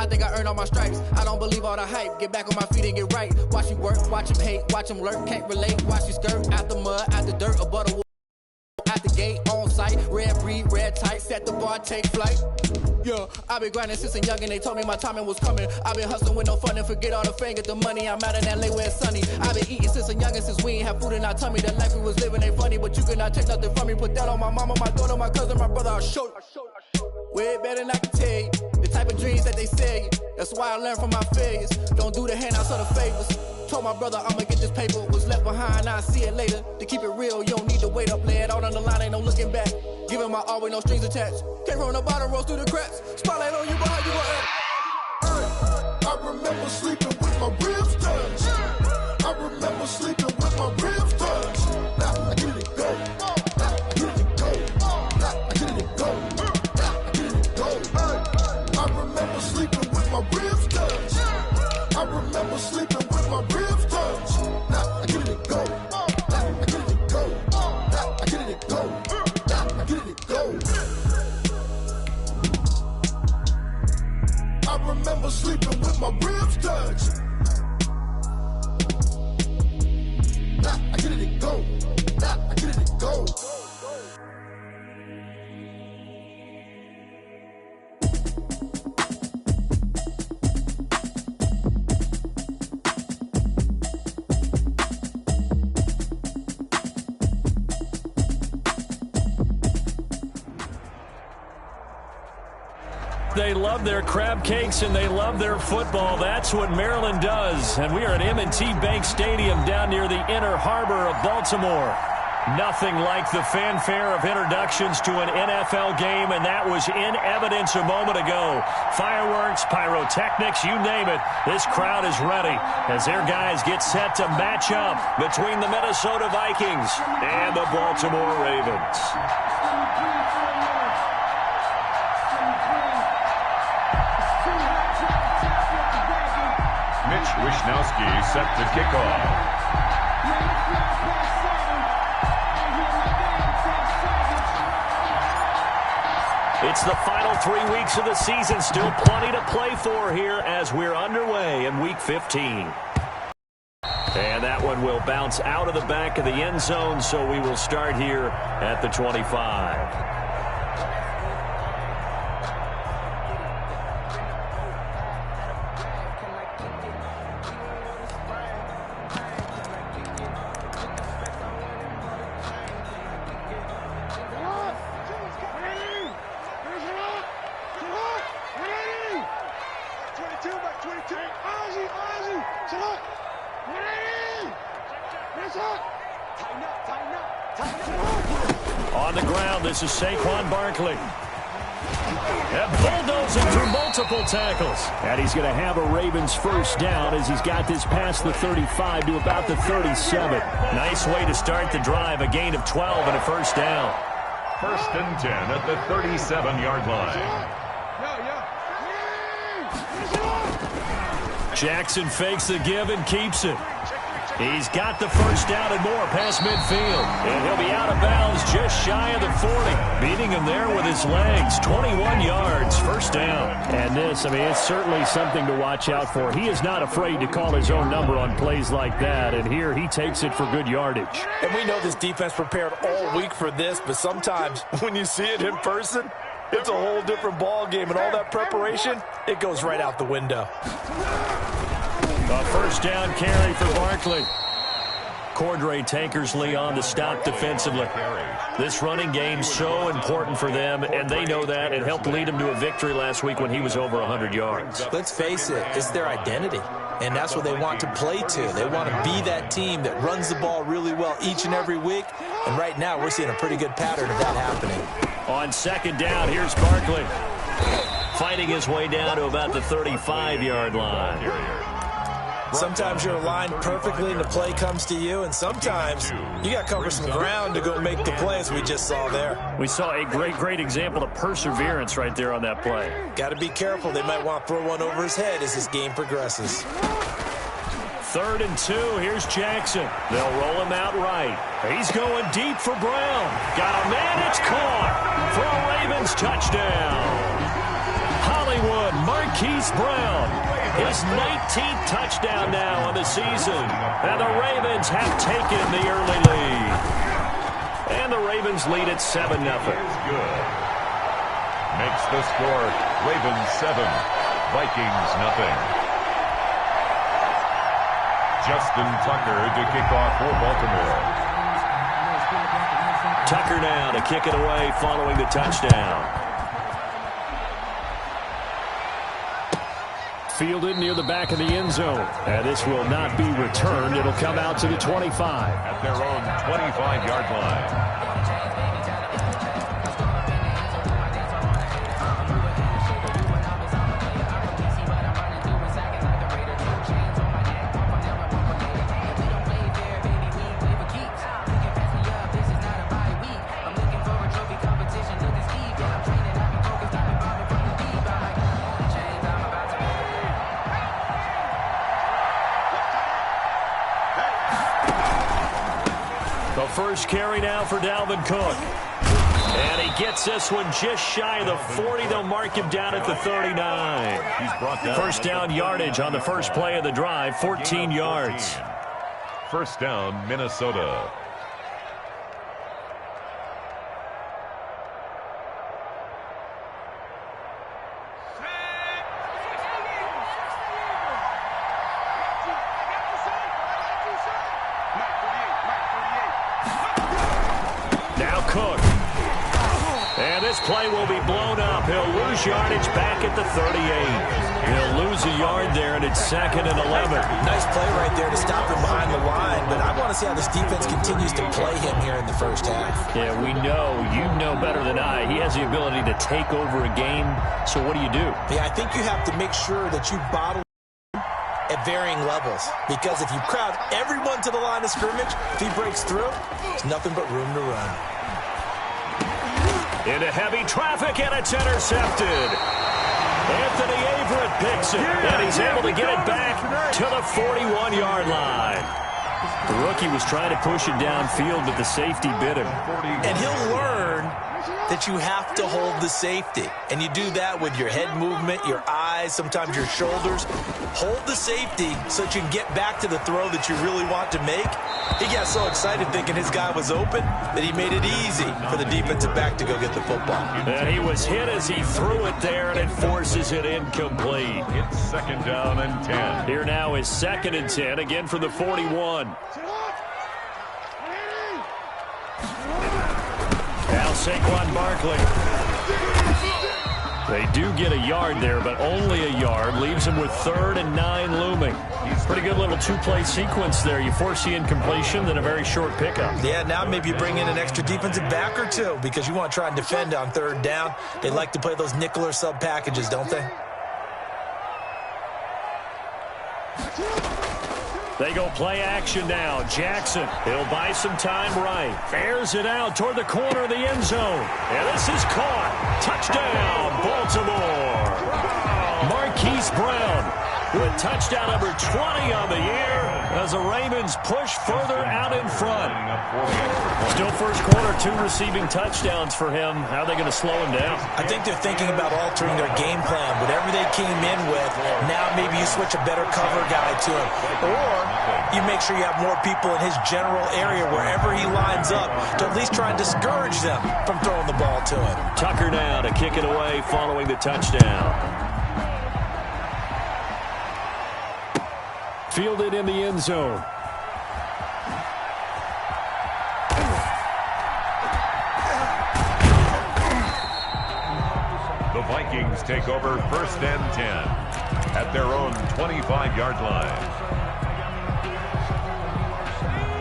I think I earned all my stripes. I don't believe all the hype. Get back on my feet and get right. Watch you work, watch him hate, watch him lurk. Can't relate, watch you skirt. Out the mud, out the dirt, a butter. At the gate, on site, red breed, red tight, set the bar, take flight. Yeah, I been grinding since a youngin', they told me my timing was coming. I been hustling with no fun and forget all the fame, get the money. I'm out in LA where it's sunny. I been eating since a youngin', since we ain't have food in our tummy. The life we was living ain't funny, but you cannot take nothing from me. Put that on my mama, my daughter, my cousin, my brother, I'll show you. Way better than I can tell you. The type of dreams that they sell you. That's why I learned from my failures. Don't do the handouts or the favors. Told my brother I'ma get this paper. Was left behind, I'll see it later. To keep it real, you don't need to wait up. Lay it out on the line, ain't no looking back. Giving my all with no strings attached. Came from the bottom, rose through the cracks. Spotlight on you, but how you gon' act? I remember sleeping with my ribs touched. I remember sleeping with my ribs touched. Now I get it go. Now I get it go. Now I get it go. Now I get it go. I remember sleeping with my ribs touched. I remember sleeping with my ribs touched. Now I get it go. Now I get it go. Now I get it go. Now I get it go. I remember sleeping with my ribs touched. Now I get it go. Now I get it go. They love their crab cakes and they love their football. That's what Maryland does. And we are at M&T Bank Stadium down near the Inner Harbor of Baltimore. Nothing like the fanfare of introductions to an NFL game, and that was in evidence a moment ago. Fireworks, pyrotechnics, you name it. This crowd is ready as their guys get set to match up between the Minnesota Vikings and the Baltimore Ravens. Mitch Wishnowsky set to kick off. It's the final 3 weeks of the season. Still plenty to play for here as we're underway in Week 15. And that one will bounce out of the back of the end zone, so we will start here at the 25. On the ground, this is Saquon Barkley. And bulldozing through multiple tackles. And he's going to have a Ravens first down as he's got this past the 35 to about the 37. Nice way to start the drive, a gain of 12 and a first down. First and 10 at the 37-yard line. Jackson fakes the give and keeps it. He's got the first down and more past midfield. And he'll be out of bounds just shy of the 40. Beating him there with his legs. 21 yards, first down. And this, I mean, it's certainly something to watch out for. He is not afraid to call his own number on plays like that. And here he takes it for good yardage. And we know this defense prepared all week for this, but sometimes when you see it in person, it's a whole different ball game. And all that preparation, it goes right out the window. A first down carry for Barkley. Cordray Tankersley on the stop defensively. This running game so important for them, and they know that. It helped lead them to a victory last week when he was over 100 yards. Let's face it, it's their identity, and that's what they want to play to. They want to be that team that runs the ball really well each and every week, and right now we're seeing a pretty good pattern of that happening. On second down, here's Barkley. Fighting his way down to about the 35-yard line. Sometimes you're aligned perfectly and the play comes to you, and sometimes you got to cover some ground to go make the play, as we just saw there. We saw a great example of perseverance right there on that play. Got to be careful. They might want to throw one over his head as this game progresses. 3rd and 2. Here's Jackson. They'll roll him out right. He's going deep for Brown. Got a man. It's caught for a Ravens touchdown. Hollywood Marquez Marquise Brown. His 19th touchdown now on the season. And the Ravens have taken the early lead. And the Ravens lead at 7-0. Good. Makes the score Ravens 7, Vikings 0. Justin Tucker to kick off for Baltimore. Tucker now to kick it away following the touchdown. Fielded near the back of the end zone. And this will not be returned. It'll come out to the 25. At their own 25-yard line. First carry now for Dalvin Cook. And he gets this one just shy of the 40. They'll mark him down at the 39. He's brought down. First down yardage on the first play of the drive, 14 yards. First down, Minnesota. Play will be blown up. He'll lose yardage back at the 38. He'll lose a yard there, and it's 2nd and 11. Nice play right there to stop him behind the line, but I want to see how this defense continues to play him here in the first half. Yeah, we know. You know better than I. He has the ability to take over a game, so what do you do? Yeah, I think you have to make sure that you bottle at varying levels, because if you crowd everyone to the line of scrimmage, if he breaks through, there's nothing but room to run. Into heavy traffic, and it's intercepted. Anthony Averett picks it, and he's able to get it back to the 41-yard line. The rookie was trying to push it downfield, but the safety bit him. And he'll learn that you have to hold the safety. And you do that with your head movement, your eyes, sometimes your shoulders. Hold the safety so that you can get back to the throw that you really want to make. He got so excited thinking his guy was open that he made it easy for the defensive back to go get the football. And he was hit as he threw it there, and it forces it incomplete. It's 2nd down and 10. Here now is 2nd and 10, again from the 41. Now Saquon Barkley. They do get a yard there, but only a yard. Leaves him with 3rd and 9 looming. Pretty good little two-play sequence there. You force the incompletion, then a very short pickup. Yeah, now maybe you bring in an extra defensive back or two because you want to try and defend on 3rd down. They like to play those nickel or sub packages, don't they? They go play action now. Jackson, he'll buy some time right. Airs it out toward the corner of the end zone. And this is caught. Touchdown, Baltimore. Marquise Brown with touchdown number 20 on the year as the Ravens push further out in front. Still first quarter, 2 receiving touchdowns for him. How are they going to slow him down? I think they're thinking about altering their game plan. Whatever they came in with, now maybe you switch a better cover guy to him. Or you make sure you have more people in his general area wherever he lines up to at least try and discourage them from throwing the ball to him. Tucker now to kick it away following the touchdown. Fielded in the end zone. The Vikings take over 1st and 10 at their own 25-yard line.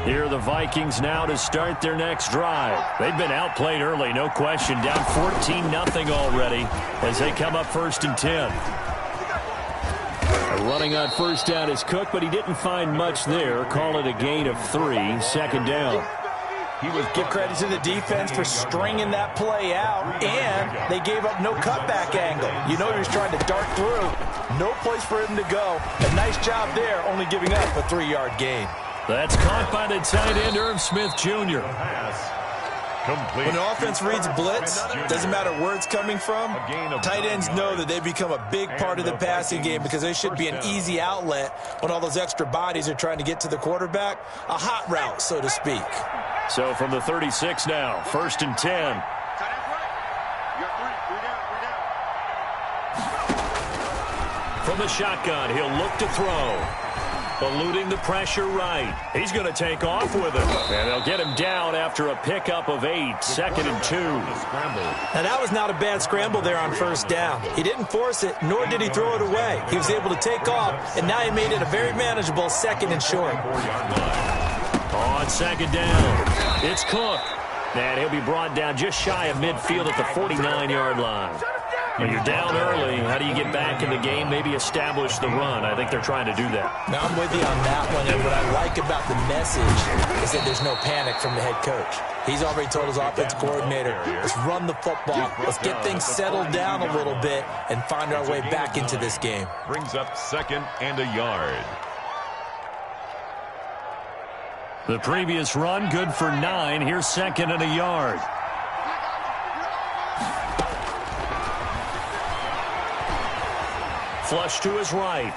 Here are the Vikings now to start their next drive. They've been outplayed early, no question. Down 14-0 already as they come up 1st and 10. Running on 1st down is Cook, but he didn't find much there. Call it a gain of 3, 2nd down. Give credit to the defense for stringing that play out, and they gave up no cutback angle. You know he was trying to dart through. No place for him to go. A nice job there, only giving up a 3-yard gain. That's caught by the tight end, Irv Smith Jr. Complete. When the offense reads blitz, doesn't matter where it's coming from, tight ends know that they become a big part of the passing game because they should be an easy outlet when all those extra bodies are trying to get to the quarterback. A hot route, so to speak. So from the 36 now, 1st and 10. From the shotgun, he'll look to throw. Eluding the pressure right. He's going to take off with it. And they'll get him down after a pickup of 8. 2nd and 2. Now, that was not a bad scramble there on 1st down. He didn't force it, nor did he throw it away. He was able to take off, and now he made it a very manageable 2nd and short. On 2nd down, it's Cook. And he'll be brought down just shy of midfield at the 49-yard line. When you're down early, how do you get back in the game, maybe establish the run? I think they're trying to do that. Now, I'm with you on that one, and what I like about the message is that there's no panic from the head coach. He's already told his offensive coordinator, let's run the football, let's get things settled down a little bit and find our way back into this game. Brings up 2nd and a yard. The previous run, good for 9. Here's 2nd and a yard. Flush to his right.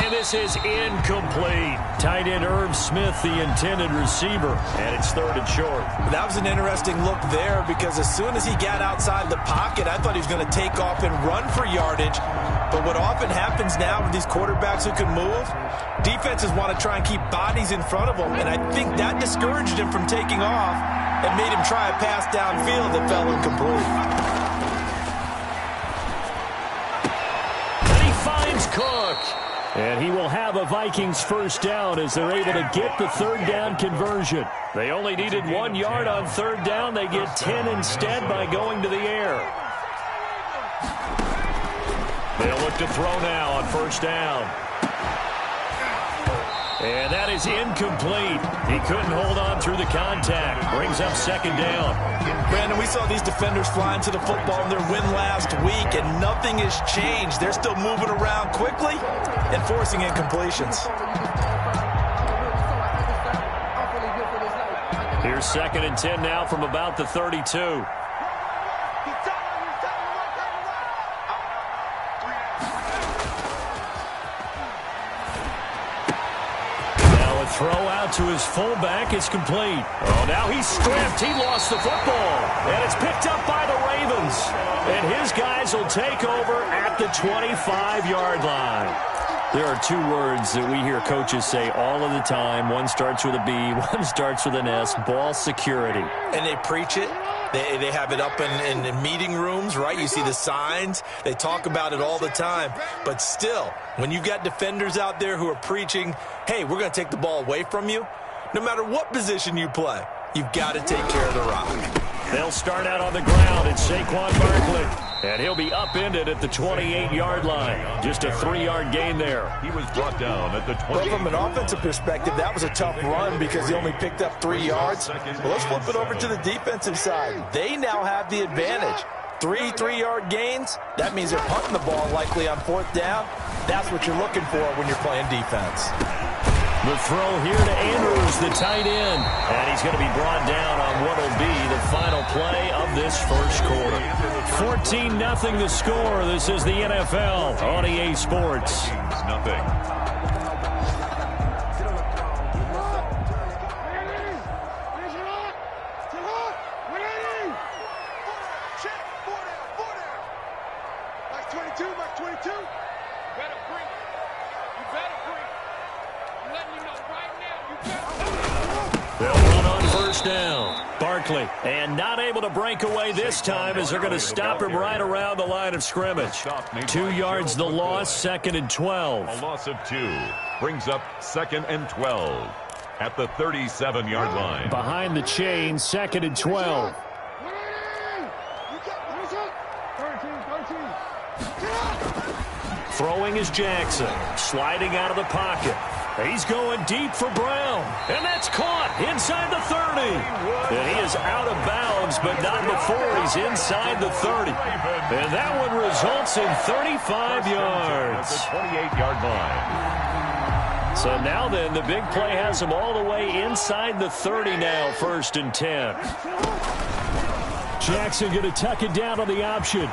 And this is incomplete. Tight end Irv Smith, the intended receiver. And it's 3rd and short. That was an interesting look there because as soon as he got outside the pocket, I thought he was going to take off and run for yardage. But what often happens now with these quarterbacks who can move, defenses want to try and keep bodies in front of them. And I think that discouraged him from taking off and made him try a pass downfield that fell incomplete. Cook. And he will have a Vikings 1st down as they're able to get the 3rd down conversion. They only needed 1 yard on 3rd down. They get 10 instead by going to the air. They'll look to throw now on 1st down. And that is incomplete. He couldn't hold on through the contact. Brings up 2nd down. Brandon, we saw these defenders flying to the football in their win last week, and nothing has changed. They're still moving around quickly and forcing incompletions. Here's 2nd and 10 now from about the 32. Throw out to his fullback. It's complete. Oh, now he's stripped. He lost the football. And it's picked up by the Ravens. And his guys will take over at the 25-yard line. There are 2 words that we hear coaches say all of the time. One starts with a B, one starts with an S, ball security. And they preach it. They have it up in meeting rooms, right? You see the signs. They talk about it all the time. But still, when you've got defenders out there who are preaching, hey, we're going to take the ball away from you, no matter what position you play, you've got to take care of the rock. They'll start out on the ground. It's Saquon Barkley. And he'll be upended at the 28-yard line. Just a 3-yard gain there. He was brought down at the 20. Well, from an offensive perspective, that was a tough run because he only picked up 3 yards. Well, let's flip it over to the defensive side. They now have the advantage. 3 3-yard gains. That means they're punting the ball likely on 4th down. That's what you're looking for when you're playing defense. The throw here to Andrews, the tight end. And he's going to be brought down on what will be the final play of this 1st quarter. 14-0 the score. This is the NFL on EA Sports. Nothing. Barkley, and not able to break away this time as they're going to stop him right around the line of scrimmage. 2 yards the loss, 2nd and 12. A loss of 2 brings up 2nd and 12 at the 37-yard line. Behind the chain, 2nd and 12. Throwing is Jackson, sliding out of the pocket. He's going deep for Brown, and that's caught inside the 30. And he is out of bounds, but not before he's inside the 30. And that one results in 35 yards. At the 28-yard line. So now then, the big play has him all the way inside the 30 now, 1st and 10. Jackson going to tuck it down on the option.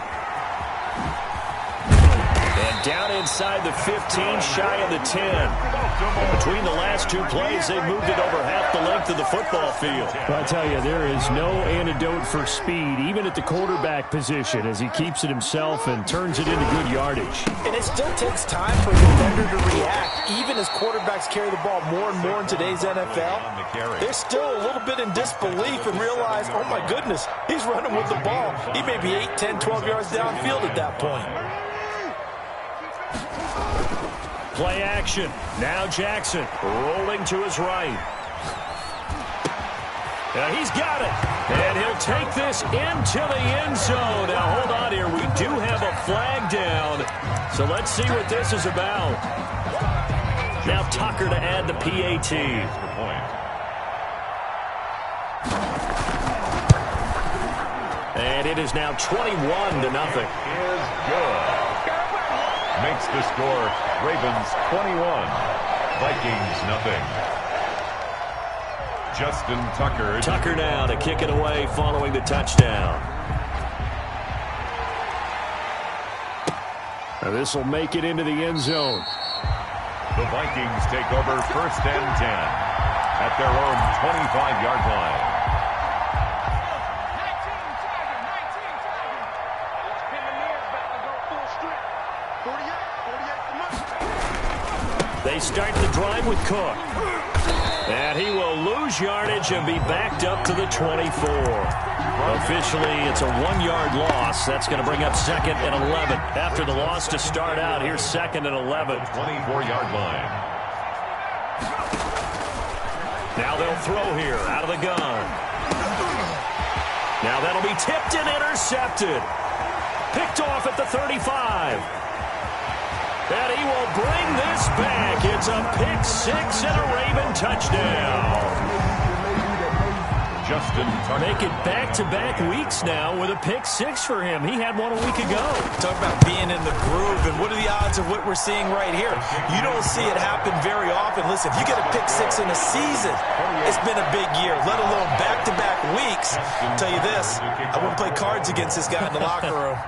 And down inside the 15, shy of the 10. And between the last two plays, they moved it over half the length of the football field. Well, I tell you, there is no antidote for speed, even at the quarterback position, as he keeps it himself and turns it into good yardage. And it still takes time for a defender to react. Even as quarterbacks carry the ball more and more in today's NFL, they're still a little bit in disbelief and realize, oh my goodness, he's running with the ball. He may be 8, 10, 12 yards downfield at that point. Play action. Now Jackson rolling to his right. He's got it. And he'll take this into the end zone. Now, hold on here. We do have a flag down. So let's see what this is about. Now Tucker to add the PAT. And it is now 21-0. Is good. Makes the score Ravens 21, Vikings nothing. Justin Tucker. Tucker now to kick it away following the touchdown. Now this will make it into the end zone. The Vikings take over 1st and 10 at their own 25-yard line. They start the drive with Cook. And he will lose yardage and be backed up to the 24. Officially, it's a 1-yard loss. That's going to bring up 2nd and 11. After the loss to start out, here's 2nd and 11. 24-yard line. Now they'll throw here out of the gun. Now that'll be tipped and intercepted. Picked off at the 35. And he will bring this back. It's a pick 6 and a Raven touchdown. Justin Tucker. Make it back-to-back weeks now with a pick 6 for him. He had one a week ago. Talk about being in the groove, and what are the odds of what we're seeing right here? You don't see it happen very often. Listen, if you get a pick 6 in a season, it's been a big year, let alone back-to-back weeks. I'll tell you this, I wouldn't play cards against this guy in the locker room.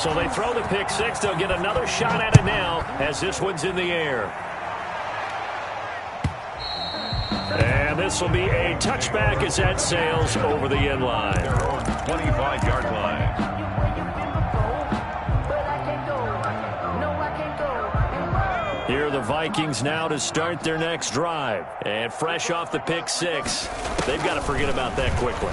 So they throw the pick 6. They'll get another shot at it now as this one's in the air. And this will be a touchback as that sails over the end line. 25-yard line. Here are the Vikings now to start their next drive. And fresh off the pick 6, they've got to forget about that quickly.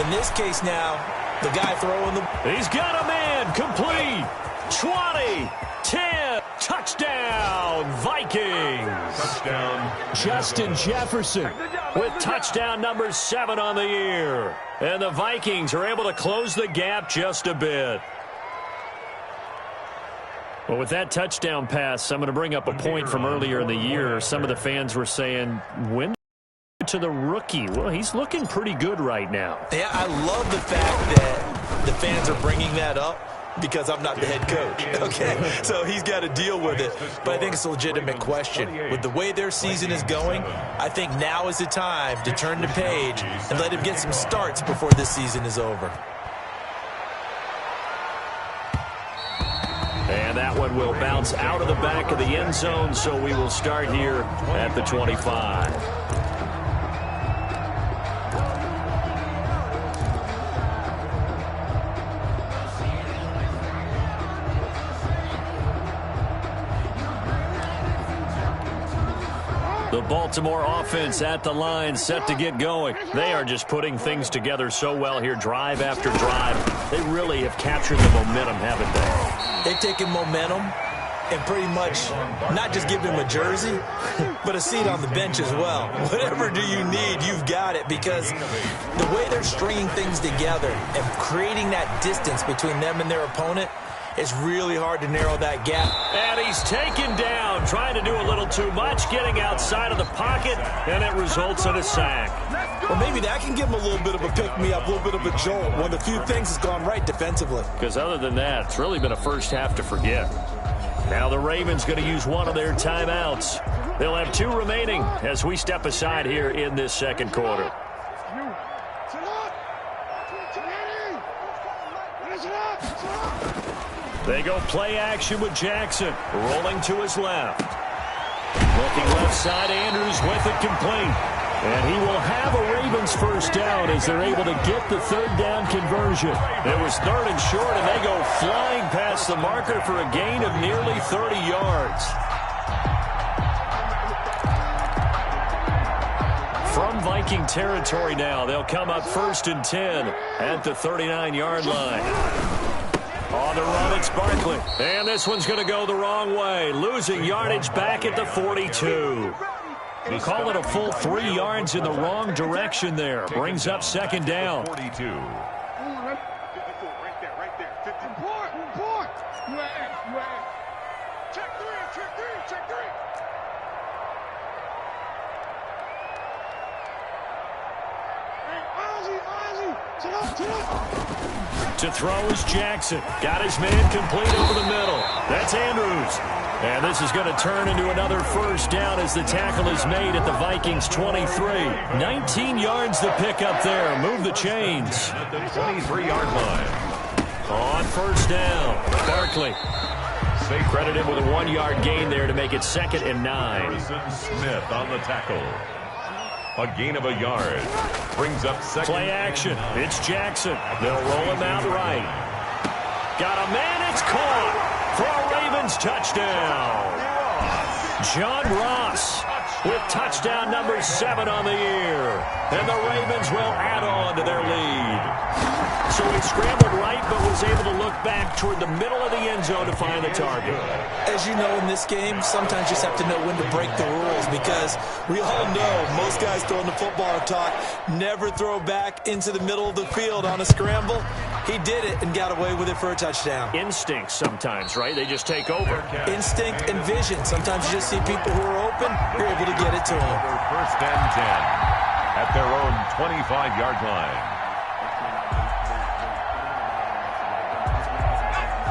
In this case now, the guy throwing the... He's got a man complete. 20, 10, touchdown, Vikings. Touchdown. Justin Jefferson with touchdown number 7 on the year. And the Vikings are able to close the gap just a bit. Well, with that touchdown pass, I'm going to bring up a point from earlier in the year. Some of the fans were saying, when to the rookie? Well, he's looking pretty good right now. Yeah, I love the fact that the fans are bringing that up because I'm not the head coach, okay? So he's got to deal with it. But I think it's a legitimate question. With the way their season is going, I think now is the time to turn the page and let him get some starts before this season is over. And that one will bounce out of the back of the end zone, so we will start here at the 25. The Baltimore offense at the line, set to get going. They are just putting things together so well here, drive after drive. They really have captured the momentum, haven't they? They've taken momentum and pretty much not just give him a jersey, but a seat on the bench as well. Whatever do you need, you've got it, because the way they're stringing things together and creating that distance between them and their opponent, it's really hard to narrow that gap. And he's taken down, trying to do a little too much, getting outside of the pocket, and it results in a sack. Well, maybe that can give them a little bit of a pick-me-up, a little bit of a jolt. One of the few things has gone right defensively. Because other than that, it's really been a first half to forget. Now the Ravens going to use one of their timeouts. They'll have 2 remaining as we step aside here in this second quarter. They go play action with Jackson, rolling to his left. Looking left side, Andrews with it complete. And he will have a Ravens first down as they're able to get the third down conversion. It was 3rd and short, and they go flying past the marker for a gain of nearly 30 yards. From Viking territory now, they'll come up 1st and 10 at the 39-yard line. On the run, it's Barkley. And this one's going to go the wrong way. Losing yardage back at the 42. You call it a full 3 yards in the wrong direction there. Brings up 2nd down. 42. Right there. 50. Report. Check three. To throw is Jackson. Got his man complete over the middle. That's Andrews. And this is going to turn into another first down as the tackle is made at the Vikings 23. 19 yards to pick up there. Move the chains. At the 23-yard line. On first down, Barkley. Credited with a 1-yard gain there to make it 2nd and 9. Harrison Smith on the tackle. A gain of a yard. Brings up 2nd. Play action. It's Jackson. They'll roll him out right. Got a man. It's caught for a Ravens touchdown. John Ross with touchdown number 7 on the year. And the Ravens will add on to their lead. So he scrambled right, but was able to look back toward the middle of the end zone to find the target. As you know, in this game, sometimes you just have to know when to break the rules, because we all know most guys throwing the football are taught never throw back into the middle of the field on a scramble. He did it and got away with it for a touchdown. Instinct sometimes, right? They just take over. Instinct and vision. Sometimes you just see people who are open, you're able to get it to them. 1st and 10 at their own 25-yard line.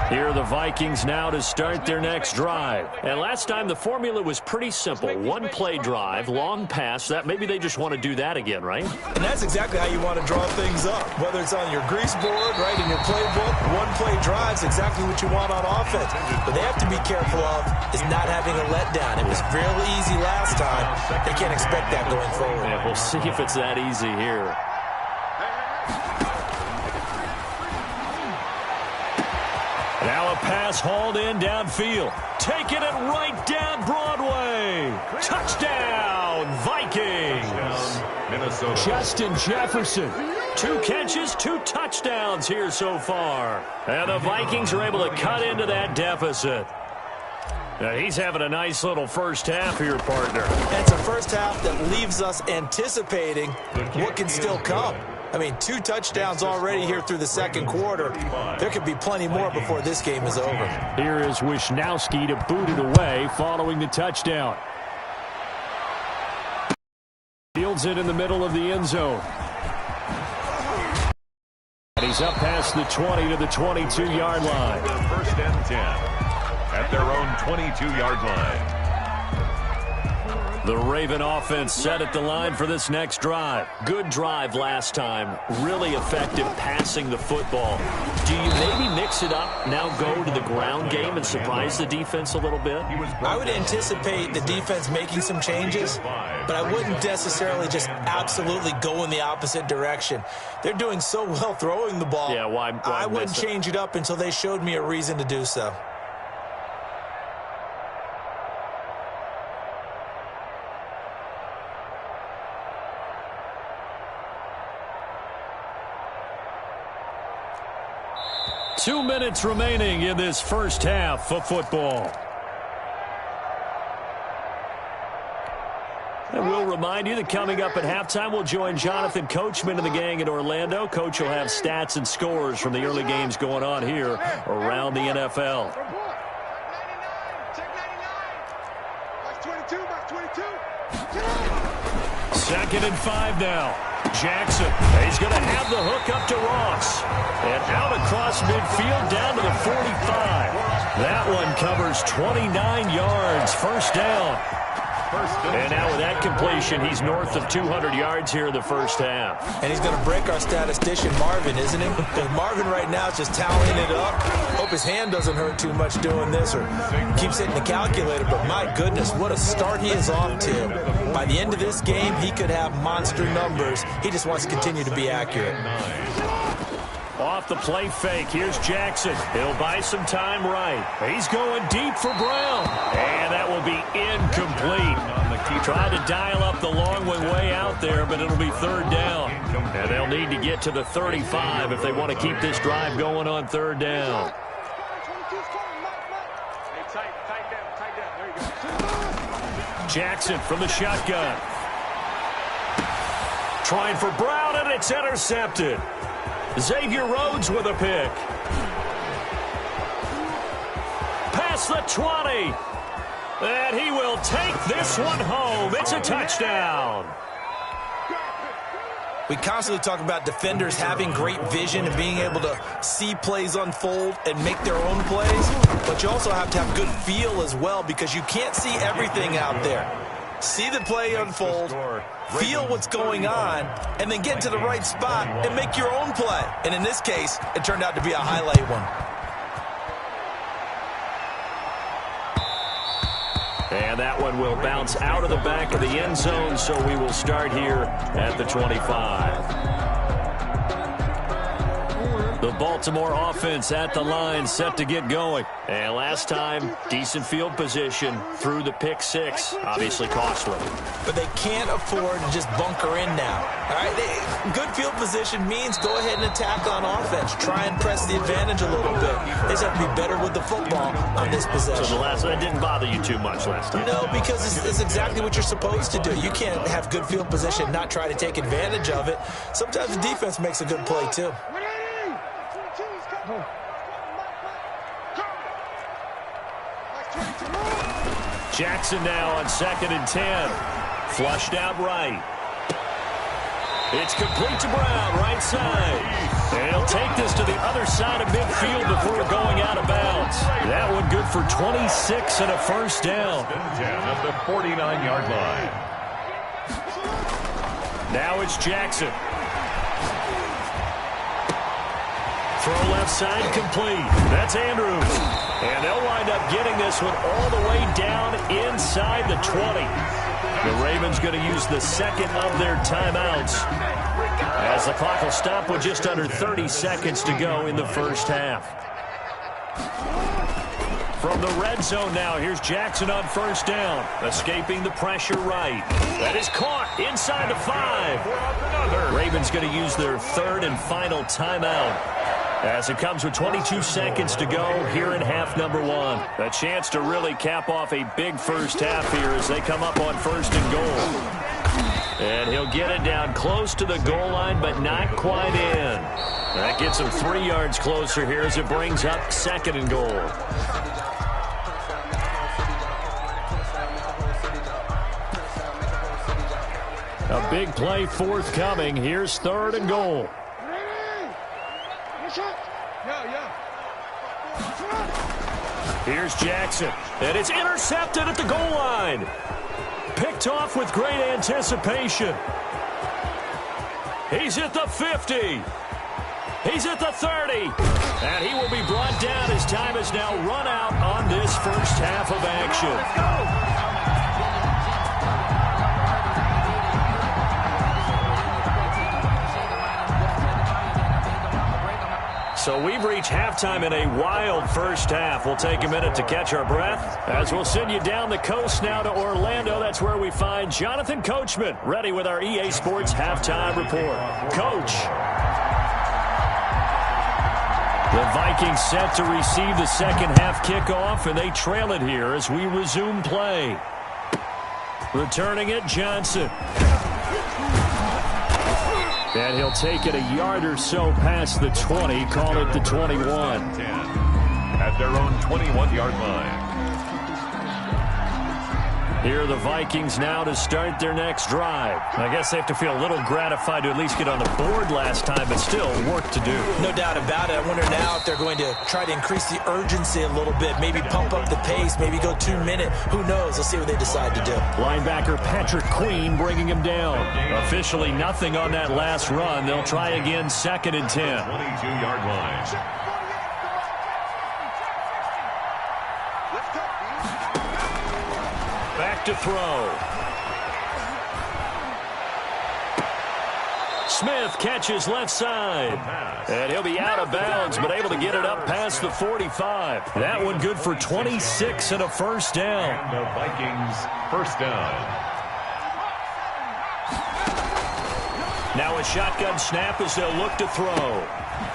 Here are the Vikings now to start their next drive. And last time the formula was pretty simple. 1-play drive, long pass. That maybe they just want to do that again, right? And that's exactly how you want to draw things up. Whether it's on your grease board, right, in your playbook, 1-play drive's exactly what you want on offense. But they have to be careful of is not having a letdown. It was fairly easy last time. They can't expect that going forward. Yeah, we'll see if it's that easy here. Now a pass hauled in downfield. Taking it right down Broadway. Touchdown, Vikings. Minnesota. Justin Jefferson. 2 catches, 2 touchdowns here so far. And the Vikings are able to cut into that deficit. Now he's having a nice little first half here, partner. It's a first half that leaves us anticipating what can still come. I mean, 2 touchdowns already here through the second quarter. There could be plenty more before this game is over. Here is Wisnowski to boot it away following the touchdown. Fields it in the middle of the end zone. And he's up past the 20 to the 22-yard line. 1st and 10 at their own 22-yard line. The Raven offense set at the line for this next drive. Good drive last time. Really effective passing the football. Do you maybe mix it up, now go to the ground game and surprise the defense a little bit? I would anticipate the defense making some changes, but I wouldn't necessarily just absolutely go in the opposite direction. They're doing so well throwing the ball. Yeah, why I wouldn't change it up until they showed me a reason to do so. Two minutes remaining in this first half of football. And we'll remind you that coming up at halftime, we'll join Jonathan Coachman and the gang in Orlando. Coach will have stats and scores from the early games going on here around the NFL. Second and 5 now. Jackson, he's going to have the hook up to Ross. And out across midfield down to the 45. That one covers 29 yards. First down. And now with that completion, he's north of 200 yards here in the first half. And he's going to break our statistician, Marvin, isn't he? Because Marvin right now is just tallying it up. Hope his hand doesn't hurt too much doing this or keeps hitting the calculator. But my goodness, what a start he is off to. By the end of this game, he could have monster numbers. He just wants to continue to be accurate. Off the play fake, here's Jackson. He'll buy some time right. He's going deep for Brown. And that will be incomplete. Tried to dial up the long one way out there, but it'll be third down. And they'll need to get to the 35 if they want to keep this drive going on third down. Jackson from the shotgun. Trying for Brown, and it's intercepted. Xavier Rhodes with a pick. Past the 20. And he will take this one home. It's a touchdown. We constantly talk about defenders having great vision and being able to see plays unfold and make their own plays. But you also have to have good feel as well because you can't see everything out there. See the play unfold, feel what's going on, and then get to the right spot and make your own play. And in this case, it turned out to be a highlight one. And that one will bounce out of the back of the end zone, so we will start here at the 25. The Baltimore offense at the line, set to get going. And last time, decent field position through the pick six. Obviously costly. But they can't afford to just bunker in now. All right, good field position means go ahead and attack on offense. Try and press the advantage a little bit. They just have to be better with the football on this possession. So that didn't bother you too much last time? No, because it's exactly what you're supposed to do. You can't have good field position and not try to take advantage of it. Sometimes the defense makes a good play, too. Jackson now on 2nd and 10. Flushed out right. It's complete to Brown, right side. And he'll take this to the other side of midfield before going out of bounds. That one good for 26 and a first down. 10 at the 49-yard line. Now it's Jackson. Throw left side complete. That's Andrews. And they'll wind up getting this one all the way down inside the 20. The Ravens going to use the second of their timeouts as the clock will stop with just under 30 seconds to go in the first half. From the red zone now, here's Jackson on first down. Escaping the pressure right. That is caught inside the 5. Ravens going to use their third and final timeout as it comes with 22 seconds to go here in half number one. A chance to really cap off a big first half here as they come up on first and goal. And he'll get it down close to the goal line, but not quite in. That gets him 3 yards closer here as it brings up 2nd and goal. A big play forthcoming. Here's 3rd and goal. Here's Jackson, and it's intercepted at the goal line. Picked off with great anticipation. He's at the 50. He's at the 30. And he will be brought down as time has now run out on this first half of action. Let's go. So we've reached halftime in a wild first half. We'll take a minute to catch our breath as we'll send you down the coast now to Orlando. That's where we find Jonathan Coachman ready with our EA Sports halftime report. Coach. The Vikings set to receive the second half kickoff, and they trail it here as we resume play. Returning it, Johnson. And he'll take it a yard or so past the 20, call it the 21. 10 at their own 21-yard line. Here are the Vikings now to start their next drive. I guess they have to feel a little gratified to at least get on the board last time, but still work to do. No doubt about it. I wonder now if they're going to try to increase the urgency a little bit, maybe pump up the pace, maybe go 2 minute. Who knows? Let's see what they decide to do. Linebacker Patrick Queen bringing him down. Officially nothing on that last run. They'll try again, 2nd and 10. 22-yard line. Back to throw. Smith catches left side. And he'll be out of bounds, but able to get it up past the 45. That one good for 26 and a first down. And the Vikings first down. Now a shotgun snap as they'll look to throw.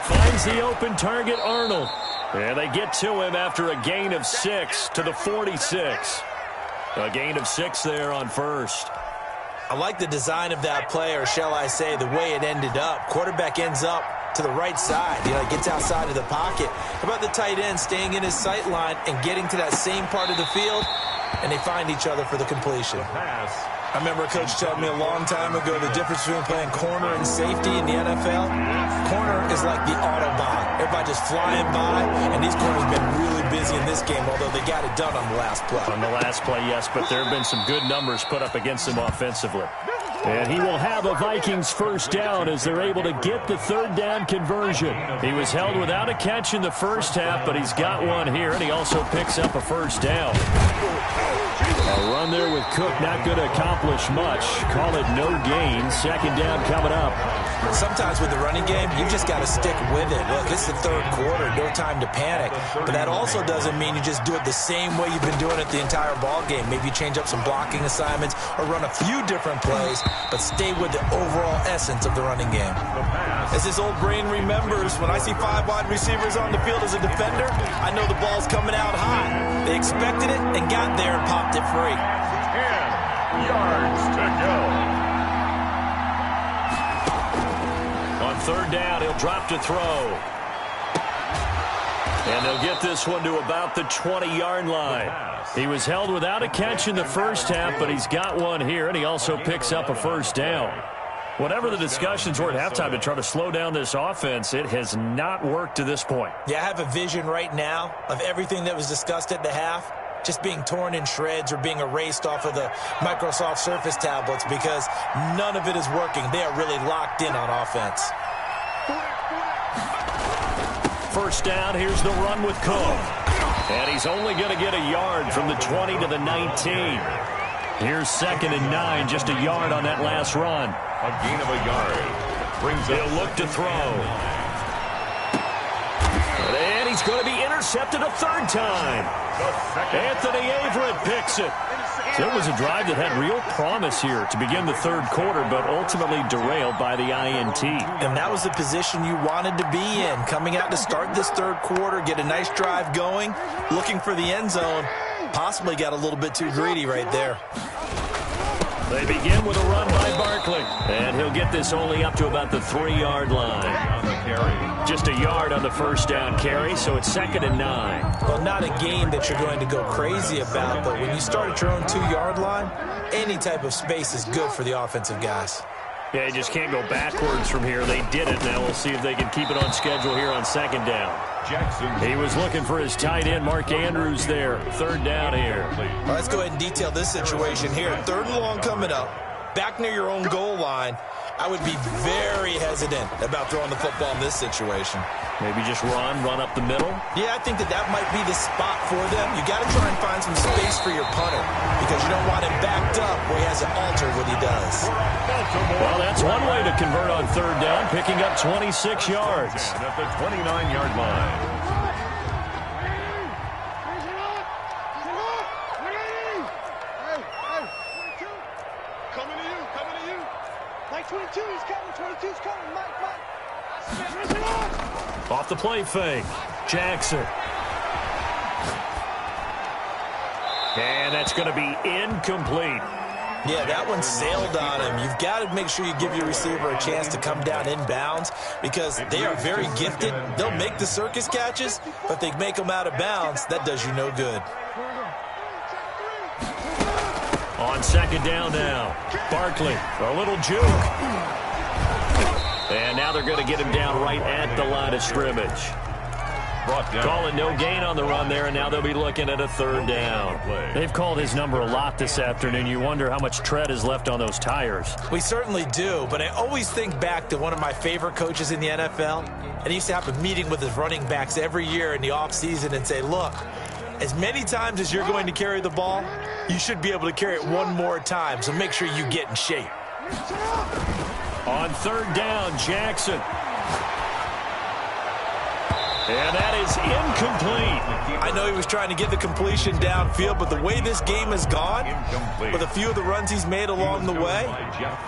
Finds the open target, Arnold. And they get to him after a gain of 6 to the 46. A gain of 6 there on first. I like the design of that play, or shall I say the way it ended up. Quarterback ends up to the right side. Gets outside of the pocket. How about the tight end staying in his sight line and getting to that same part of the field, and they find each other for the completion. I remember a coach telling me a long time ago the difference between playing corner and safety in the NFL. Corner is like the Autobahn. Everybody just flying by, and these corners have been really busy in this game, although they got it done on the last play. On the last play, yes, but there have been some good numbers put up against them offensively. And he will have a Vikings first down as they're able to get the 3rd down conversion. He was held without a catch in the first half, but he's got one here, and he also picks up a first down. A run there with Cook, not going to accomplish much. Call it no gain. 2nd down coming up. Sometimes with the running game, you just got to stick with it. Look, it's the 3rd quarter, no time to panic. But that also doesn't mean you just do it the same way you've been doing it the entire ball game. Maybe you change up some blocking assignments or run a few different plays, but stay with the overall essence of the running game. As this old brain remembers, when I see 5 wide receivers on the field as a defender, I know the ball's coming out hot. They expected it and got there and popped it free. 10 yards to go. On 3rd down, he'll drop to throw. And they'll get this one to about the 20-yard line. He was held without a catch in the first half, but he's got one here, and he also picks up a first down. Whatever the discussions were at halftime to try to slow down this offense, it has not worked to this point. Yeah, I have a vision right now of everything that was discussed at the half just being torn in shreds or being erased off of the Microsoft Surface tablets because none of it is working. They are really locked in on offense. First down, here's the run with Cook. And he's only going to get a yard from the 20 to the 19. Here's 2nd and 9, just a yard on that last run. A gain of a yard. Brings up. He'll look to throw. And he's going to be intercepted a 3rd time. Anthony Averett picks it. So it was a drive that had real promise here to begin the 3rd quarter, but ultimately derailed by the INT. And that was the position you wanted to be in. Coming out to start this 3rd quarter, get a nice drive going, looking for the end zone. Possibly got a little bit too greedy right there. They begin with a run by Barkley. And he'll get this only up to about the 3-yard line. On the carry. Just a yard on the first down carry, so it's 2nd and 9. Well, not a game that you're going to go crazy about, but when you start at your own 2-yard line, any type of space is good for the offensive guys. Yeah, you just can't go backwards from here. They did it. Now we'll see if they can keep it on schedule here on 2nd down. Jackson. He was looking for his tight end, Mark Andrews, there. 3rd down here. Well, let's go ahead and detail this situation here. 3rd and long coming up. Back near your own goal line. I would be very hesitant about throwing the football in this situation. Maybe just run up the middle? Yeah, I think that might be the spot for them. You got to try and find some space for your punter because you don't want him backed up where he has to alter what he does. Well, that's one way to convert on 3rd down, picking up 26 yards. At the 29-yard line. Off the play fake, Jackson. And that's going to be incomplete. Yeah, that one sailed on him. You've got to make sure you give your receiver a chance to come down inbounds because they are very gifted. They'll make the circus catches, but they make them out of bounds. That does you no good. On second down now, Barkley, a little juke. And now they're going to get him down right at the line of scrimmage. Calling no gain on the run there, and now they'll be looking at a third down. They've called his number a lot this afternoon. You wonder how much tread is left on those tires. We certainly do, but I always think back to one of my favorite coaches in the NFL, and he used to have a meeting with his running backs every year in the offseason and say, look, as many times as you're going to carry the ball, you should be able to carry it one more time, so make sure you get in shape. On third down, Jackson. And that is incomplete. I know he was trying to get the completion downfield, but the way this game has gone, with a few of the runs he's made along the way,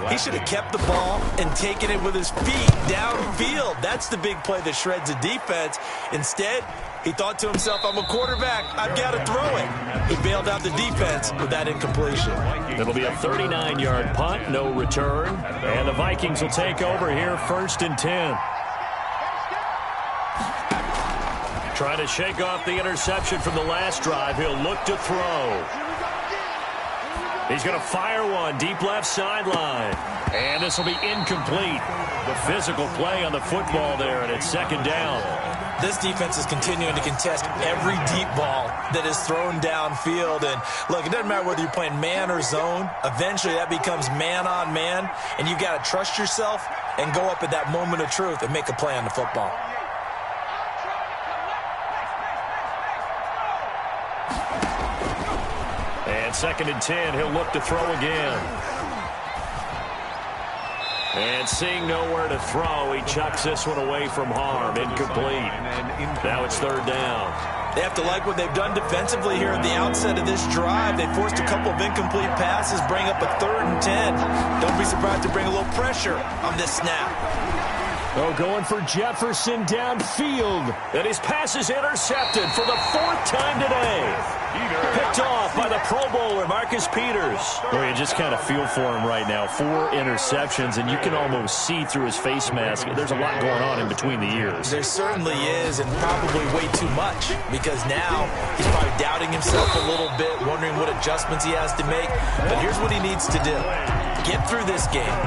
he should have kept the ball and taken it with his feet downfield. That's the big play that shreds the defense. Instead, he thought to himself, I'm a quarterback, I've got to throw it. He bailed out the defense with that incompletion. It'll be a 39-yard punt, no return. And the Vikings will take over here, 1st and 10. Trying to shake off the interception from the last drive. He'll look to throw. He's going to fire one deep left sideline. And this will be incomplete. The physical play on the football there, and it's second down. This defense is continuing to contest every deep ball that is thrown downfield. And, look, it doesn't matter whether you're playing man or zone. Eventually that becomes man on man, and you've got to trust yourself and go up at that moment of truth and make a play on the football. And 2nd and 10, he'll look to throw again. And seeing nowhere to throw, he chucks this one away from harm. Incomplete. Now it's third down. They have to like what they've done defensively here at the outset of this drive. They forced a couple of incomplete passes, bring up a 3rd and 10. Don't be surprised to bring a little pressure on this snap. Oh, going for Jefferson downfield. And his pass is intercepted for the 4th time today. Picked off by the Pro Bowler, Marcus Peters. Well, you just kind of feel for him right now. 4 interceptions, and you can almost see through his face mask. There's a lot going on in between the ears. There certainly is, and probably way too much, because now he's probably doubting himself a little bit, wondering what adjustments he has to make. But here's what he needs to do. Get through this game.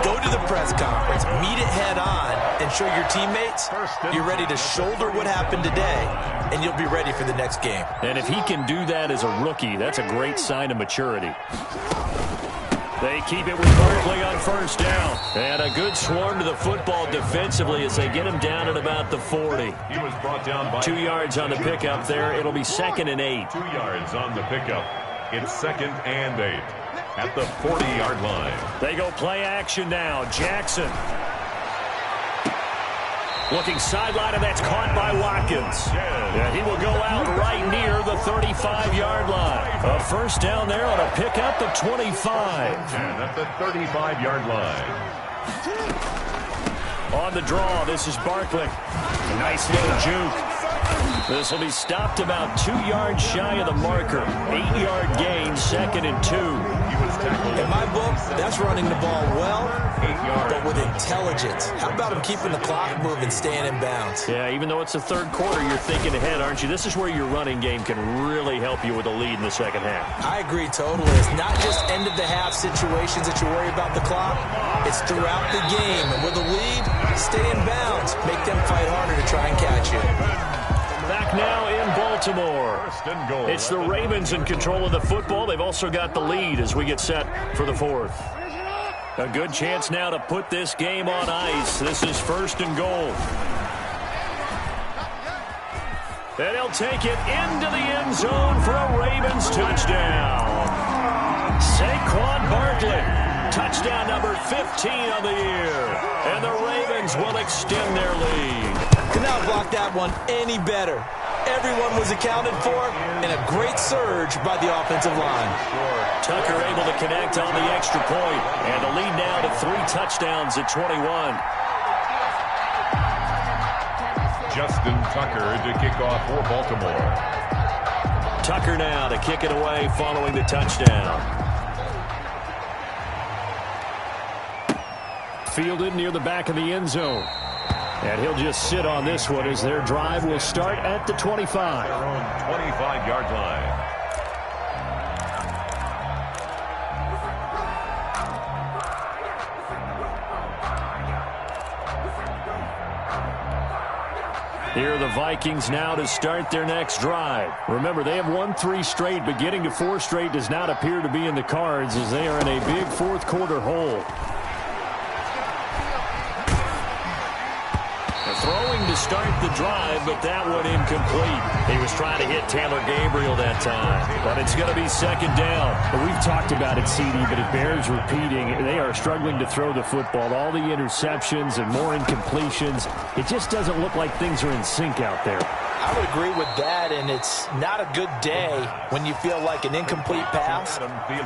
Go to the press conference, meet it head on, and show your teammates you're ready to shoulder what happened today, and you'll be ready for the next game. And if he can do that as a rookie, that's a great sign of maturity. They keep it with Barkley on 1st down. And a good swarm to the football defensively as they get him down at about the 40. He was brought down by 2 yards on the pickup there. It'll be 2nd and 8. 2 yards on the pickup. It's 2nd and 8 at the 40-yard line. They go play action now. Jackson. Looking sideline, and that's caught by Watkins. And he will go out right near the 35-yard line. A 1st down there on a pickup of 25. And at the 35-yard line. On the draw, this is Barkley. Nice little juke. This will be stopped about 2 yards shy of the marker. 8-yard gain, 2nd and 2. In my book, that's running the ball well, but with intelligence. How about him keeping the clock moving, staying in bounds? Yeah, even though it's the 3rd quarter, you're thinking ahead, aren't you? This is where your running game can really help you with a lead in the 2nd half. I agree totally. It's not just end-of-the-half situations that you worry about the clock. It's throughout the game. And with a lead, stay in bounds. Make them fight harder to try and catch you. Back now in Baltimore. It's the Ravens in control of the football. They've also got the lead as we get set for the 4th. A good chance now to put this game on ice. This is 1st and goal. And he'll take it into the end zone for a Ravens touchdown. Saquon Barkley. Touchdown number 15 on the year. And the Ravens will extend their lead. Could not block that one any better. Everyone was accounted for, and a great surge by the offensive line. Tucker able to connect on the extra point, and the lead now to 3 touchdowns at 21. Justin Tucker to kick off for Baltimore. Tucker now to kick it away following the touchdown. Fielded near the back of the end zone. And he'll just sit on this one as their drive will start at the 25. Their own 25-yard line. Here are the Vikings now to start their next drive. Remember, they have won 3 straight, but getting to 4 straight does not appear to be in the cards as they are in a big fourth quarter hole. Throwing to start the drive, but that one incomplete. He was trying to hit Taylor Gabriel that time, but it's going to be second down. We've talked about it, CD, but it bears repeating. They are struggling to throw the football. All the interceptions and more incompletions. It just doesn't look like things are in sync out there. I would agree with that, and it's not a good day when you feel like an incomplete pass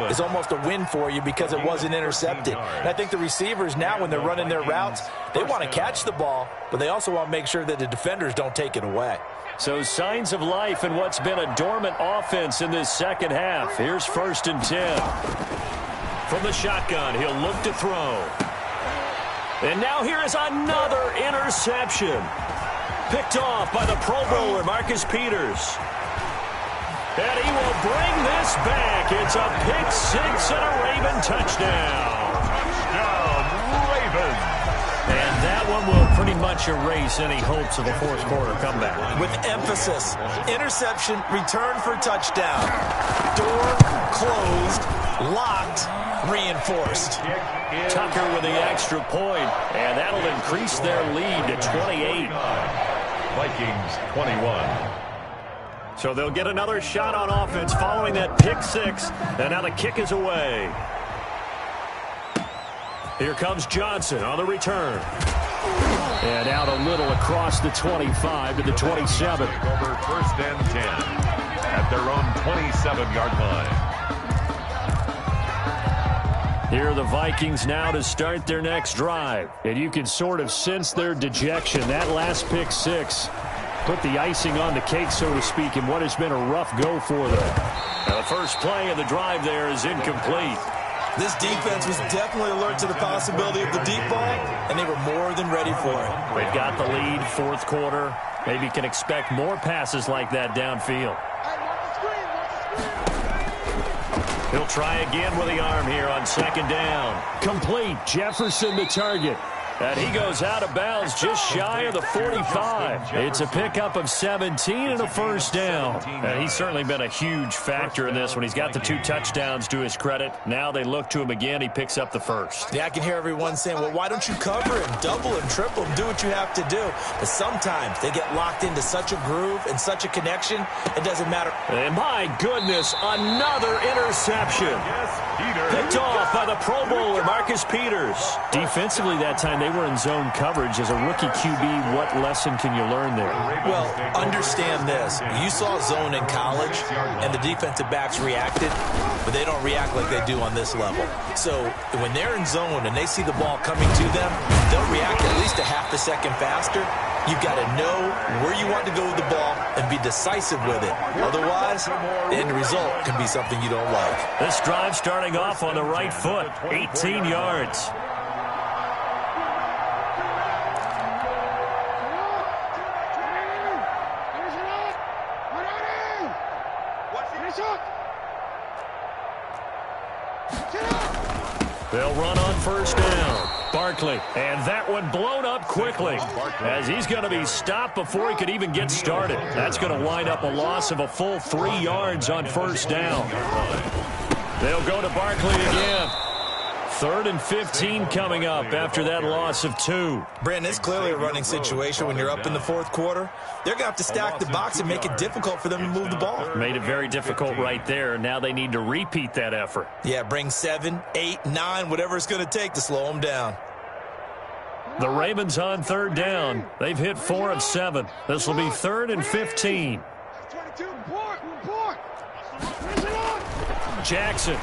is almost a win for you because it wasn't intercepted. And I think the receivers now, when they're running their routes, they want to catch the ball, but they also want to make sure that the defenders don't take it away. So signs of life in what's been a dormant offense in this second half. Here's 1st and 10. From the shotgun, he'll look to throw. And now here is another interception. Picked off by the Pro Bowler, Marcus Peters. And he will bring this back. It's a pick 6 and a Raven touchdown. Touchdown, Ravens. And that one will pretty much erase any hopes of a fourth quarter comeback. With emphasis, interception, return for touchdown. Door closed, locked, reinforced. Tucker with the extra point, and that'll increase their lead to 28. Vikings 21. So they'll get another shot on offense following that pick 6, and now the kick is away. Here comes Johnson on the return. And out a little across the 25 to the 27. Over 1st and 10 at their own 27-yard line. Here are the Vikings now to start their next drive. And you can sort of sense their dejection. That last pick 6 put the icing on the cake, so to speak, in what has been a rough go for them. Now the first play of the drive there is incomplete. This defense was definitely alert to the possibility of the deep ball, and they were more than ready for it. They've got the lead, fourth quarter. Maybe can expect more passes like that downfield. He'll try again with the arm here on second down. Complete. Jefferson the target. And he goes out of bounds just shy of the 45. It's a pickup of 17 and a first down. And he's certainly been a huge factor in this when he's got the 2 touchdowns to his credit. Now they look to him again. He picks up the first. Yeah, I can hear everyone saying, well, why don't you cover him, double him, triple him, do what you have to do. But sometimes they get locked into such a groove and such a connection, it doesn't matter. And my goodness, another interception. Picked off by the Pro Bowler, Marcus Peters. Defensively that time, they were in zone coverage. As a rookie QB, what lesson can you learn there? Well, understand this. You saw zone in college, and the defensive backs reacted, but they don't react like they do on this level. So when they're in zone and they see the ball coming to them, they'll react at least a half a second faster. You've got to know where you want to go with the ball and be decisive with it. Otherwise, the end result can be something you don't like. This drive starting off on the right foot, 18 yards. They'll run on first down. Barkley, and that one blown up quickly as he's going to be stopped before he could even get started. That's going to wind up a loss of a full 3 yards on first down. They'll go to Barkley again. 3rd and 15 coming up after that loss of 2. Brandon, it's clearly a running situation when you're up in the fourth quarter. They're going to have to stack the box and make it difficult for them to move the ball. Made it very difficult right there. Now they need to repeat that effort. Yeah, bring 7, 8, 9, whatever it's going to take to slow them down. The Ravens on 3rd down. They've hit 4 of 7. This will be 3rd and 15. Jackson.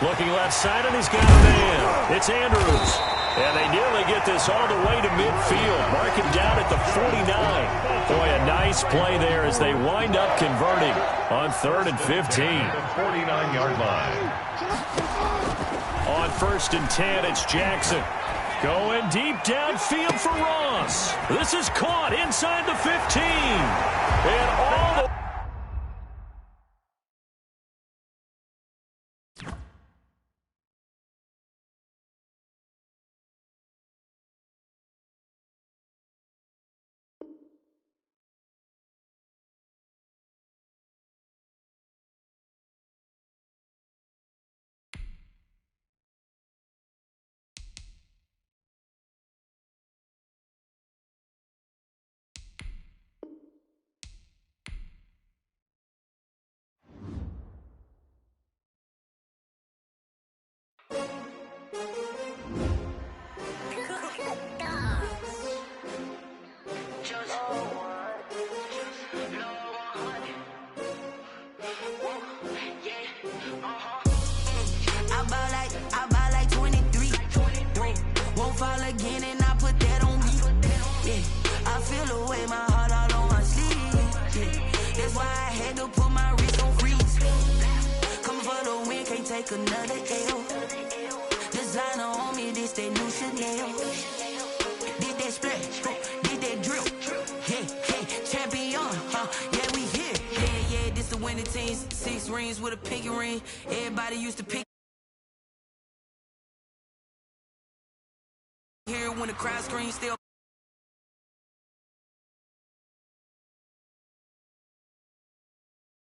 Looking left side, and he's got a man. It's Andrews. And they nearly get this all the way to midfield. Mark him down at the 49. Boy, a nice play there as they wind up converting on 3rd and 15. 49-yard line. On 1st and 10, it's Jackson. Going deep downfield for Ross. This is caught inside the 15. And all the take another L. Designer on me, this that new Chanel. Did that splash, did that drill. Yeah, champion, yeah, we here. Yeah, this the winning team. 6 rings with a pinky ring. Everybody used to pick here when the crowd screams still.